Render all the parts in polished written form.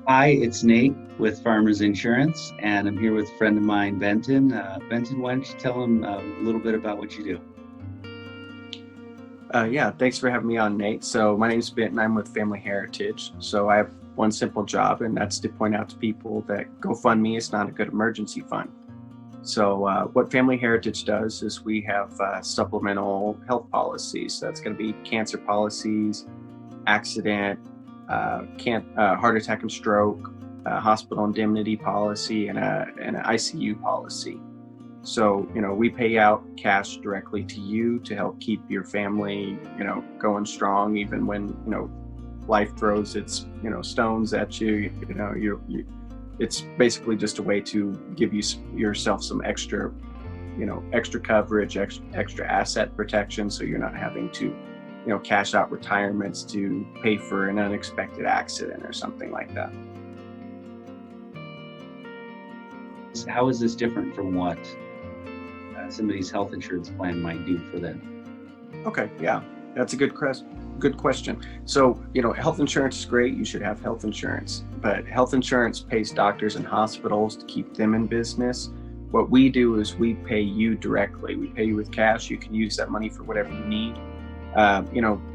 Hi, it's Nate with Farmers Insurance, and I'm here with a friend of mine, Benton. Benton, why don't you tell him a little bit about what you do? Yeah, thanks for having me on, Nate. So my name is Benton. I'm with Family Heritage. So I have one simple job, and that's to point out to people that GoFundMe is not a good emergency fund. So what Family Heritage does is we have supplemental health policies. So that's going to be cancer policies, accident, heart attack and stroke, hospital indemnity policy, and an ICU policy. So, we pay out cash directly to you to help keep your family, going strong, even when, life throws its, stones at you. It's basically just a way to give yourself some extra, extra coverage, extra asset protection. So you're not having to, cash out retirements to pay for an unexpected accident or something like that. How is this different from what somebody's health insurance plan might do for them? Okay, yeah, that's a good question. So, health insurance is great. You should have health insurance, but health insurance pays doctors and hospitals to keep them in business. What we do is we pay you directly. We pay you with cash. You can use that money for whatever you need.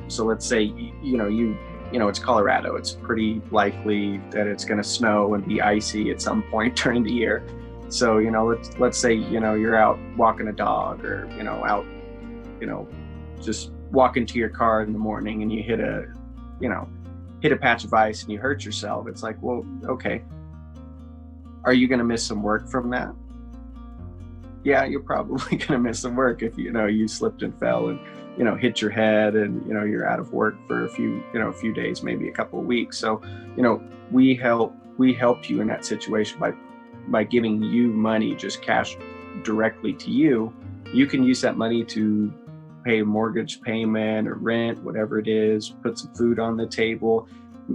So let's say, it's Colorado. It's pretty likely that it's going to snow and be icy at some point during the year. So, let's say, you're out walking a dog or, out, just walking to your car in the morning and you hit a patch of ice and you hurt yourself. It's like, well, okay. Are you going to miss some work from that? Yeah, you're probably going to miss some work if, you slipped and fell and, hit your head and, you're out of work for a few days, maybe a couple of weeks. So, we help you in that situation by giving you money, just cash directly to you. You can use that money to pay a mortgage payment or rent, whatever it is, put some food on the table,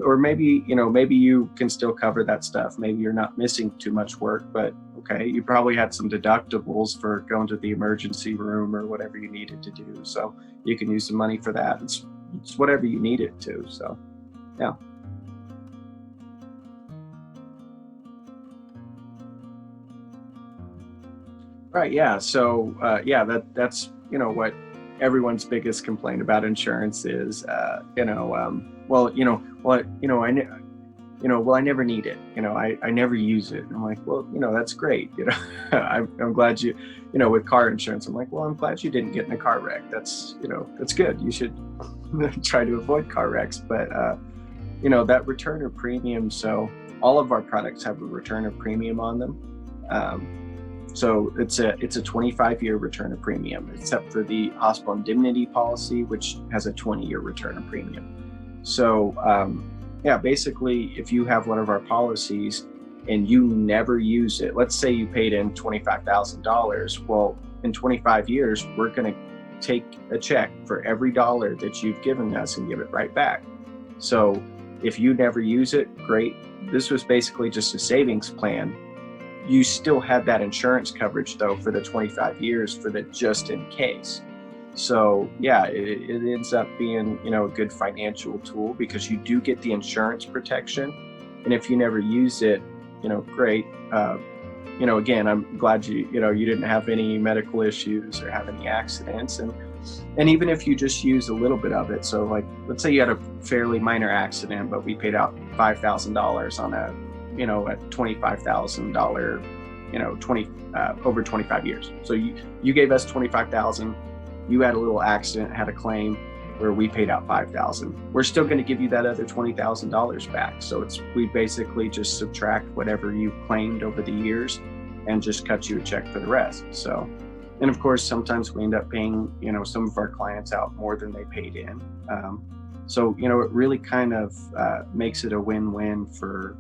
or maybe you can still cover that stuff. Maybe you're not missing too much work, but okay, you probably had some deductibles for going to the emergency room or whatever you needed to do. So you can use some money for that. It's whatever you need it to. So, yeah. Right. Yeah. So, that's what everyone's biggest complaint about insurance is. I never need it. I never use it. And I'm like, well, that's great. I'm glad with car insurance. I'm like, well, I'm glad you didn't get in a car wreck. That's good. You should try to avoid car wrecks. But that return of premium. So all of our products have a return of premium on them. So it's a 25-year return of premium, except for the hospital indemnity policy, which has a 20-year return of premium. So basically, if you have one of our policies and you never use it, let's say you paid in $25,000. Well, in 25 years, we're going to take a check for every dollar that you've given us and give it right back. So if you never use it, great. This was basically just a savings plan. You still have that insurance coverage though for the 25 years for the just in case. So yeah, it ends up being, a good financial tool because you do get the insurance protection. And if you never use it, great. Again, I'm glad you didn't have any medical issues or have any accidents. And even if you just use a little bit of it, so like, let's say you had a fairly minor accident, but we paid out $5,000 on a $25,000, over 25 years. So you gave us 25,000, you had a little accident, had a claim where we paid out 5,000. We're still going to give you that other $20,000 back. So we basically just subtract whatever you claimed over the years and just cut you a check for the rest. So, and of course, sometimes we end up paying, some of our clients out more than they paid in. So, it really kind of makes it a win-win for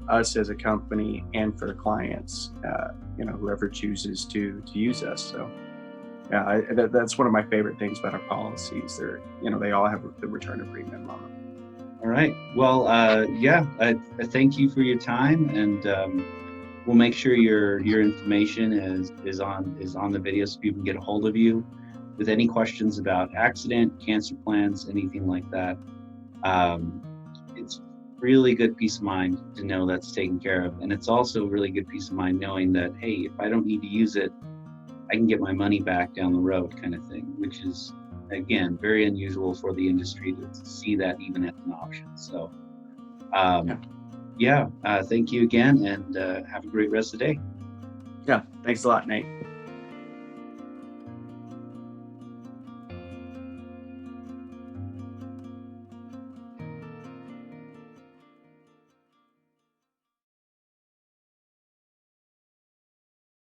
us as a company and for the clients, whoever chooses to use us. So yeah, that's one of my favorite things about our policies. They all have the return of premium on them. All right. Well, I thank you for your time, and we'll make sure your information is on the video so people can get a hold of you with any questions about accident, cancer plans, anything like that. It's really good peace of mind to know that's taken care of. And it's also really good peace of mind knowing that, hey, if I don't need to use it, I can get my money back down the road, kind of thing, which is, again, very unusual for the industry to see that even as an option. So, Yeah. yeah, thank you again, and have a great rest of the day. Yeah. Thanks a lot, Nate.